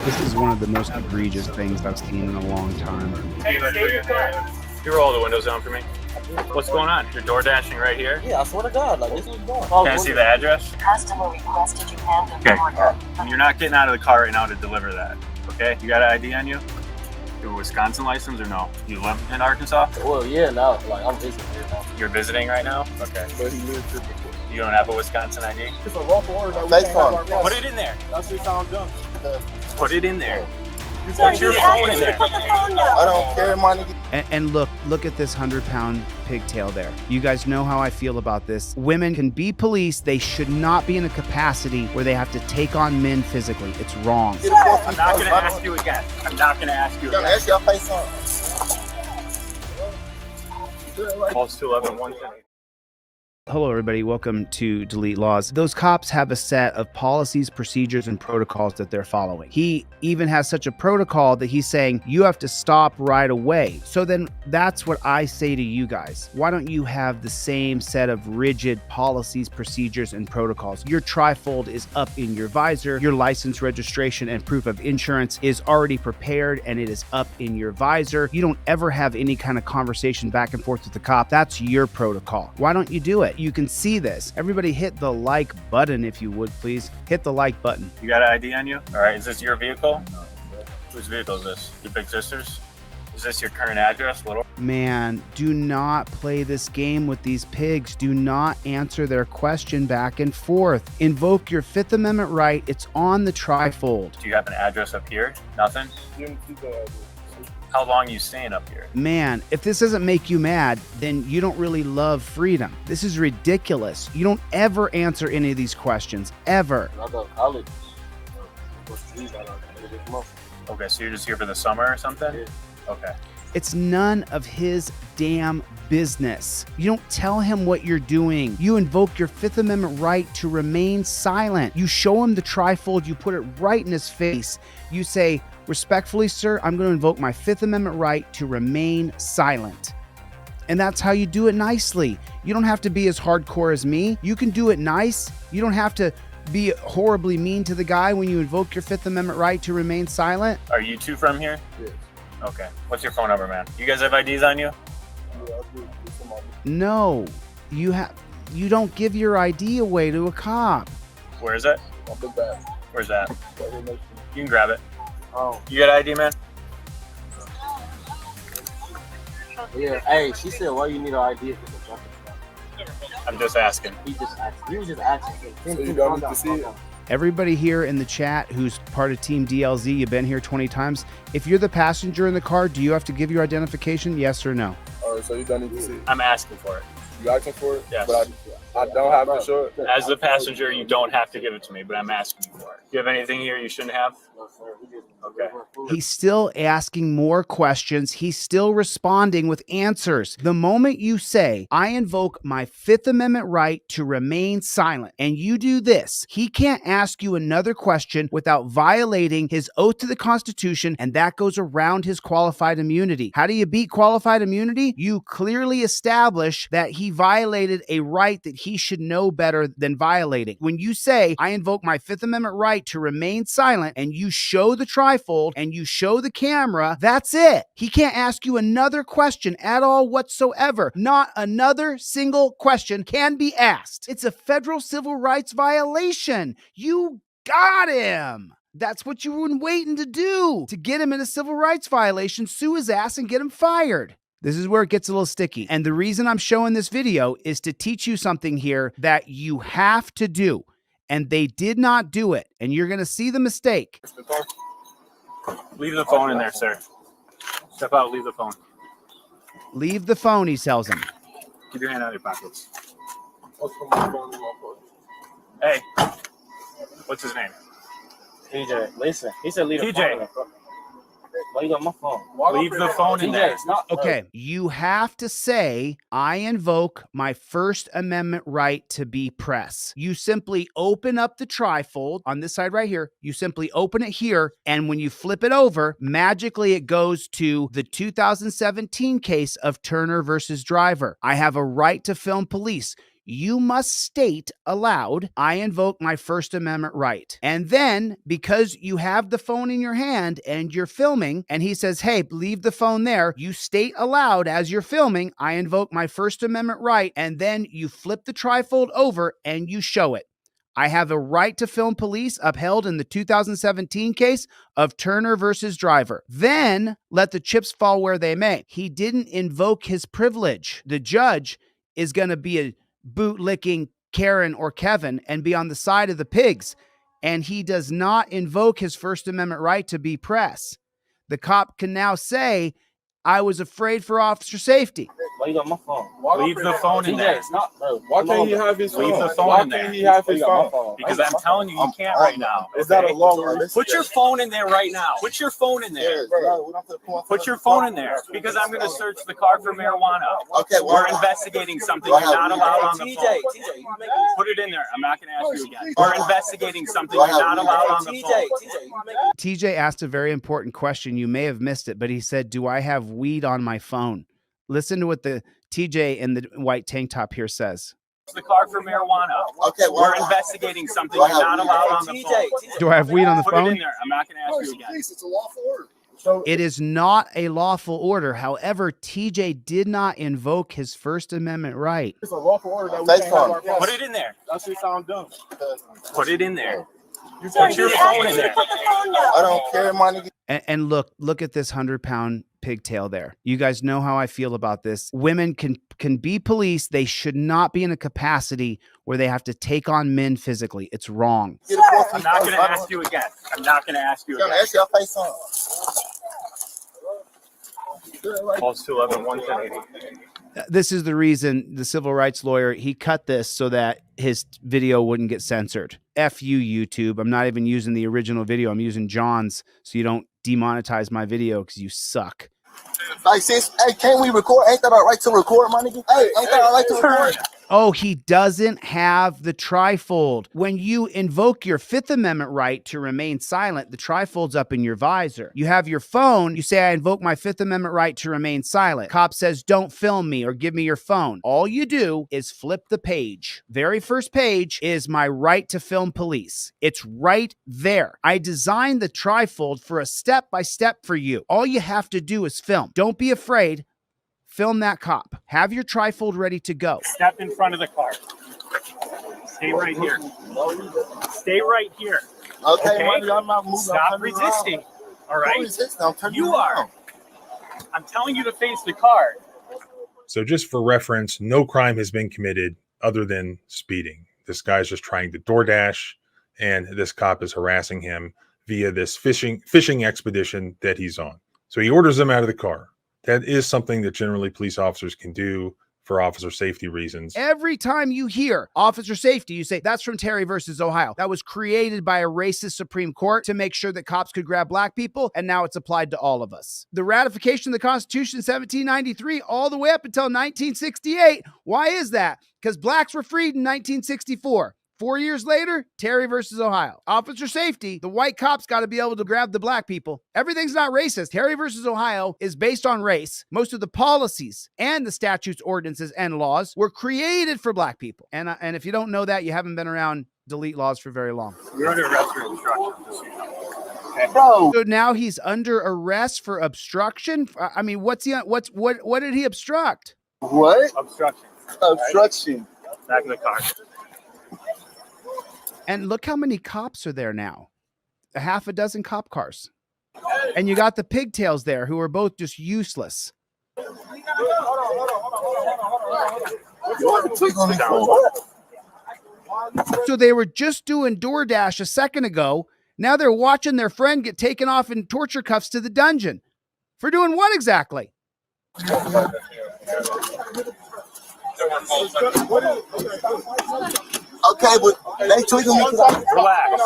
This is one of the most egregious things I've seen in a long time. Hey, you roll the windows down for me. What's going on? You're door dashing right here? Yeah, I swear to God, like this is going. Can I see the address? Customer requested you hand them Okay. the order. You're not getting out of the car right now to deliver that. Okay? You got an ID on you? You have a Wisconsin license or no? You live in Arkansas? Well, yeah, now, like I'm visiting here now. You're visiting right now? Okay. But he lives here before. You don't have a Wisconsin ID? It's a lawful order that we can't have our guests. Put it in there. That's what sound dumb. Put it in there. Sir, Put your you phone asked in me to there. put the phone down. I don't care, my nigga. And look at this 100-pound pigtail there. You guys know how I feel about this. Women can be police. They should not be in a capacity where they have to take on men physically. It's wrong. I'm not going to ask you again. I'm not going to ask you I'm gonna again. ask your face on. Calls to 11-110. Hello, everybody. Welcome to Delete Lawz. Those cops have a set of policies, procedures, and protocols that they're following. He even has such a protocol that he's saying you have to stop right away. So then that's what I say to you guys. Why don't you have the same set of rigid policies, procedures, and protocols? Your trifold is up in your visor. Your license, registration, and proof of insurance is already prepared and it is up in your visor. You don't ever have any kind of conversation back and forth with the cop. That's your protocol. Why don't you do it? You can see this. Everybody hit the like button if you would, please. Hit the like button. You got an ID on you? All right. Is this your vehicle? Whose vehicle is this? Your big sister's? Is this your current address? Little? Man, do not play this game with these pigs. Do not answer their question back and forth. Invoke your Fifth Amendment right. It's on the trifold. Do you have an address up here? Nothing? How long are you staying up here? Man, if this doesn't make you mad, then you don't really love freedom. This is ridiculous. You don't ever answer any of these questions, ever. I go to college. Okay, so you're just here for the summer or something? Yeah. Okay. It's none of his damn business. You don't tell him what you're doing. You invoke your Fifth Amendment right to remain silent. You show him the trifold. You put it right in his face. You say, respectfully, sir, I'm going to invoke my Fifth Amendment right to remain silent. And that's how you do it nicely. You don't have to be as hardcore as me. You can do it nice. You don't have to be horribly mean to the guy when you invoke your Fifth Amendment right to remain silent. Are you two from here? Yes. Okay. What's your phone number, man? You guys have IDs on you? No, you don't give your ID away to a cop. Where is it? On the back. Where's that? You can grab it. Oh. You got ID, man? Yeah. Hey, she said, why you need an ID? I'm just asking. He just asked. He was just asking. So you don't need to see it? Everybody here in the chat who's part of Team DLZ, you've been here 20 times. If you're the passenger in the car, do you have to give your identification? Yes or no? All right, so you don't need to see it. I'm asking for it. You asking for it? Yes. But I don't have to show it. As the passenger, you don't have to give it to me, but I'm asking you for it. Do you have anything here you shouldn't have? Okay. He's still asking more questions. He's still responding with answers. The moment you say, I invoke my Fifth Amendment right to remain silent, and you do this, he can't ask you another question without violating his oath to the Constitution, and that goes around his qualified immunity. How do you beat qualified immunity? You clearly establish that he violated a right that he should know better than violating. When you say, I invoke my Fifth Amendment right to remain silent, and you show the trifold and you show the camera, that's it. He can't ask you another question at all whatsoever. Not another single question can be asked. It's a federal civil rights violation. You got him. That's what you were waiting to do, to get him in a civil rights violation, sue his ass and get him fired. This is where it gets a little sticky. And the reason I'm showing this video is to teach you something here that you have to do. And they did not do it. And you're going to see the mistake. Leave the phone in there, sir. Step out, leave the phone. Leave the phone, he tells him. Keep your hand out of your pockets. I'll put my phone in my pocket. Hey, what's his name? TJ, listen. He said leave the TJ. phone. Why you got my phone? Leave the phone in there. TJ, stop. Okay, you have to say, I invoke my First Amendment right to be press. You simply open up the trifold on this side right here. You simply open it here, and when you flip it over, magically it goes to the 2017 case of Turner versus Driver. I have a right to film police. you must state aloud, I invoke my First Amendment right. And then, because you have the phone in your hand and you're filming, and he says, hey, leave the phone there, you state aloud as you're filming, I invoke my First Amendment right, and then you flip the trifold over and you show it. I have a right to film police upheld in the 2017 case of Turner versus Driver. Then let the chips fall where they may. He didn't invoke his privilege. The judge is going to be a bootlicking Karen or Kevin and be on the side of the pigs. And he does not invoke his First Amendment right to be press. The cop can now say, I was afraid for officer safety. Why you got my phone? Leave the phone in there. Why can't he have his phone? Leave the phone Why in there. can't he have his phone? Because I'm telling you, you can't right now. Is that a law? Put your phone in there right now. Put your phone in there. Put your phone in there. Because I'm going to search the car for marijuana. Okay, We're investigating something you're not allowed on the phone. Put it in there. I'm not going to ask you again. We're investigating something you're not allowed on the phone. TJ asked a very important question. You may have missed it, but he said, do I have weed on my phone? Listen to what the TJ in the white tank top here says. The car for marijuana. Okay, we're investigating something you're not allowed on the phone. Do I have weed on the Put phone? it in there. I'm not going to ask you again. It's a lawful order. It is not a lawful order. However, TJ did not invoke his First Amendment right. It's a lawful order that we can't have our phone. Put it in there. That shit sound dumb. Put it in there. Sir, Put your you phone asked in me there. to put the phone down. I don't care, my nigga. And look at this 100-pound pigtail there. You guys know how I feel about this. Women can be police. They should not be in a capacity where they have to take on men physically. It's wrong. I'm not going to ask you again. I'm not going to ask you again. Ask your face on. Calls 211-110-80. This is the reason the civil rights lawyer, he cut this so that his video wouldn't get censored. F you, YouTube. I'm not even using the original video. I'm using John's so you don't demonetize my video because you suck. Like, sis, hey, can't we record? Ain't that our right to record, my nigga? Hey, ain't that our right to record? Oh, he doesn't have the trifold. When you invoke your Fifth Amendment right to remain silent, the trifold's up in your visor. You have your phone. You say, I invoke my Fifth Amendment right to remain silent. Cop says, don't film me or give me your phone. All you do is flip the page. Very first page is my right to film police. It's right there. I designed the trifold for a step-by-step for you. All you have to do is film. Don't be afraid. Film that cop. Have your trifold ready to go. Step in front of the car. Stay right here. Stay right here. Okay, my nigga, I'm not moving. Stop resisting. All right? I'm turning You around. are. I'm telling you to face the car. So just for reference, no crime has been committed other than speeding. This guy's just trying to DoorDash, and this cop is harassing him via this fishing expedition that he's on. So he orders him out of the car. That is something that generally police officers can do for officer safety reasons. Every time you hear officer safety, you say, that's from Terry versus Ohio. That was created by a racist Supreme Court to make sure that cops could grab black people, and now it's applied to all of us. The ratification of the Constitution in 1793 all the way up until 1968. Why is that? Because blacks were freed in 1964. 4 years later, Terry versus Ohio. Officer safety, the white cops got to be able to grab the black people. Everything's not racist. Terry versus Ohio is based on race. Most of the policies and the statutes, ordinances, and laws were created for black people. And if you don't know that, you haven't been around delete laws for very long. You're under arrest for obstruction. Just so you know. Okay. Bro, So now he's under arrest for obstruction. I mean, what did he obstruct? what? Obstruction. Obstruction. Back in the car. And look how many cops are there now. A half a dozen cop cars. And you got the pigtails there who are both just useless. So they were just doing DoorDash a second ago. Now they're watching their friend get taken off in torture cuffs to the dungeon. For doing what exactly? Okay, but they tweaking me. Relax.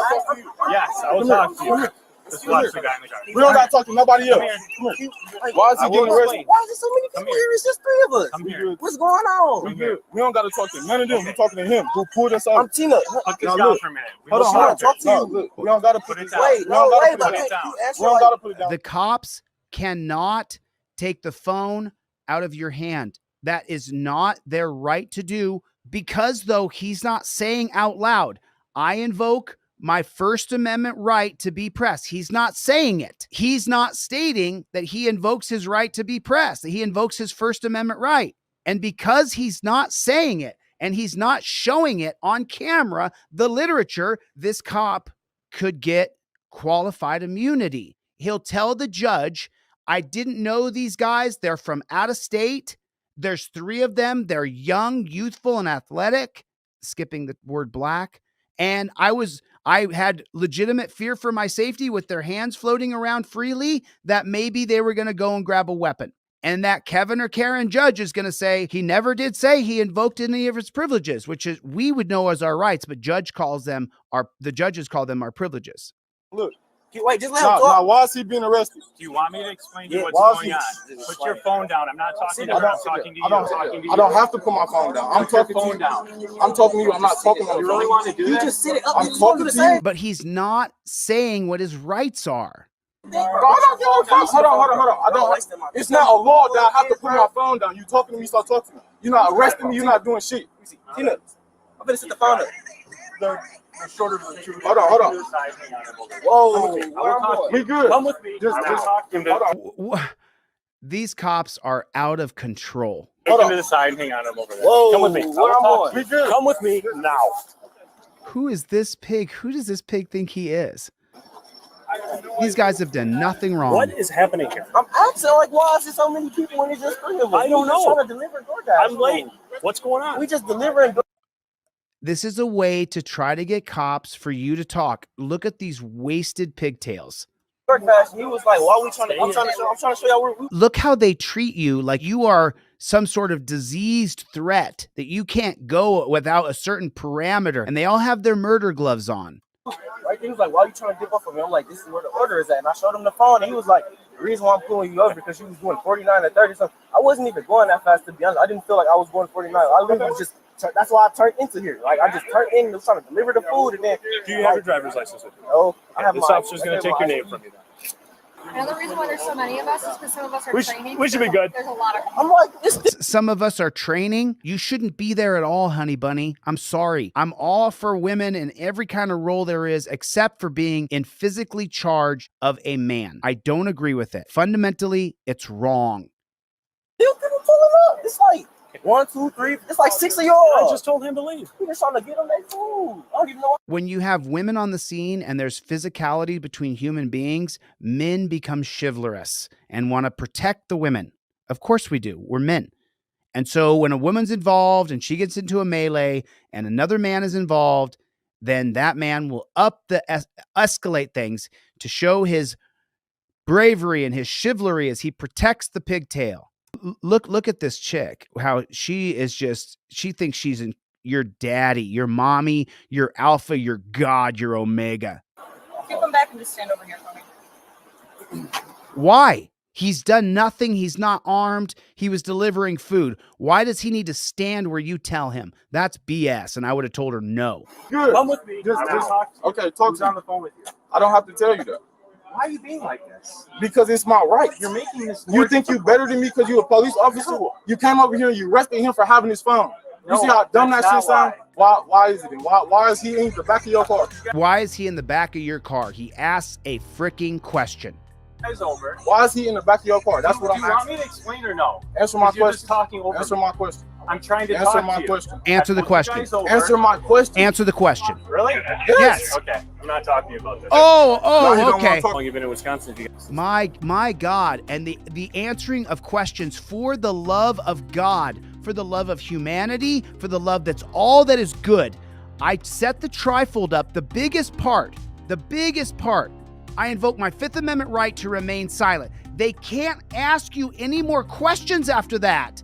Yes, I will talk to you. Just watch the guy in the car. We don't got to talk to nobody else. Come here. Why is he I will getting arrested? explain. Why is there so many Come people here. here? It's just three of us. Come here. What's going on? Come here. We don't got to talk to none of them. We talking to him. Who pulled us out? I'm Tina. Put this Now down look. for a minute. We Hold will on, hold on. talk Talk to you. No. Look, we don't got to Put put it this down. down. Wait, We no, don't gotta wait, put but it it you down. asked We don't like, got to put it down. The cops cannot take the phone out of your hand. That is not their right to do because though he's not saying out loud, I invoke my First Amendment right to be pressed. He's not saying it. He's not stating that he invokes his right to be pressed, that he invokes his First Amendment right. And because he's not saying it and he's not showing it on camera, the literature, this cop could get qualified immunity. He'll tell the judge, I didn't know these guys. They're from out of state. There's 3 of them. They're young, youthful, and athletic, skipping the word black. And I had legitimate fear for my safety with their hands floating around freely that maybe they were going to go and grab a weapon. And that Kevin or Karen judge is going to say he never did say he invoked any of his privileges, which is we would know as our rights, but the judges call them our privileges. Look. Wait, just let him talk. Now, why is he being arrested? Do you want me to explain to you what's why is going he- on? Put your phone down. I'm not talking to you. I'm talking to you. I don't have to put my phone down. I'm Put your talking to phone you. down. I'm talking to you. I'm not talking on the You really phone. want to do You that? just sit it up. I'm You talking do the to same. you. But he's not saying what his rights are. Bro, I don't give a fuck. Hold on. I don't. It's not a law that I have to put my phone down. You talking to me, start talking to me. You're not arresting me. You're not doing shit. Tina, I'm gonna sit the phone up. The shorter of the two. Hold on. Whoa. Where am I? We good. Come with me. Just talk to him. hold on. These cops are out of control. Take him to the side and hang on him over there. Whoa. Come with me. Where am I? We good. Come with me now. Who is this pig? Who does this pig think he is? These guys have done nothing wrong. What is happening here? I'm asking, like, why is there so many people when it's just 3 of us? I don't We just know. trying to deliver DoorDash. I'm late. What's going on? We just delivering. This is a way to try to get cops for you to talk. Look at these wasted pigtails. DoorDash. And he was like, why are we trying to? I'm trying to show y'all where we. Look how they treat you like you are some sort of diseased threat that you can't go without a certain parameter. And they all have their murder gloves on. Right? He was like, why are you trying to dip off of me? I'm like, this is where the order is at. And I showed him the phone. And he was like, the reason why I'm pulling you over because you was doing 49 or 30. So I wasn't even going that fast, to be honest. I didn't feel like I was going 49. I literally just, that's why I turned into here. Like, I just turned in and was trying to deliver the food. And then, Do you have your driver's license with you? no, I have This my. officer's going to take your name from you now. Another reason why there's so many of us is because some of us are training. we should be good. There's a lot of. I'm like, this. Some of us are training. You shouldn't be there at all, honey bunny. I'm sorry. I'm all for women in every kind of role there is, except for being in physically charge of a man. I don't agree with it. Fundamentally, it's wrong. Still people pulling up. It's like 1, 2, 3. It's like 6 of y'all. I just told him to leave. We just trying to get them their food. I don't even know. When you have women on the scene and there's physicality between human beings, men become chivalrous and want to protect the women. Of course we do. We're men. And so when a woman's involved and she gets into a melee and another man is involved, then that man will escalate things to show his bravery and his chivalry as he protects the pigtail. Look at this chick, how she thinks she's your daddy, your mommy, your alpha, your God, your omega. Keep them back and just stand over here for me. Why? He's done nothing. He's not armed. He was delivering food. Why does he need to stand where you tell him? That's BS. And I would have told her no. Good. Come with me. Just okay. Talk Who's to on me. the phone with you? I don't have to tell you that Why are you being like this? because it's my right. You're making this. You think you better than me because you a police officer? You came over here and you arrested him for having his phone. You see how dumb that that's shit sound? not Why is it? Why is he in the back of your car? Why is he in the back of your car? He asks a freaking question. It's over. Why is he in the back of your car? That's what Do I'm you want asking. me to explain or no? Answer my You're just question. talking over Answer me. my question. I'm trying to Answer talk my to you. question. Answer the Put you question. guys over. Answer my question. Answer the question. Really? Yes. Okay. I'm not talking to you about this. No, you Oh, don't okay. wanna talk. How long you been in Wisconsin? My God. And the answering of questions for the love of God, for the love of humanity, for the love that's all that is good. I set the trifold up, the biggest part. I invoke my Fifth Amendment right to remain silent. They can't ask you any more questions after that.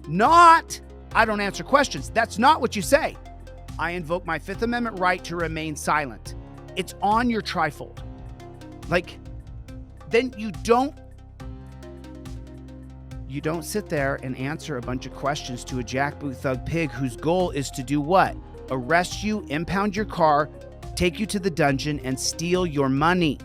Not, I don't answer questions. That's not what you say. I invoke my Fifth Amendment right to remain silent. It's on your trifold. Like, then you don't sit there and answer a bunch of questions to a jackboot thug pig whose goal is to do what? Arrest you, impound your car, take you to the dungeon, and steal your money.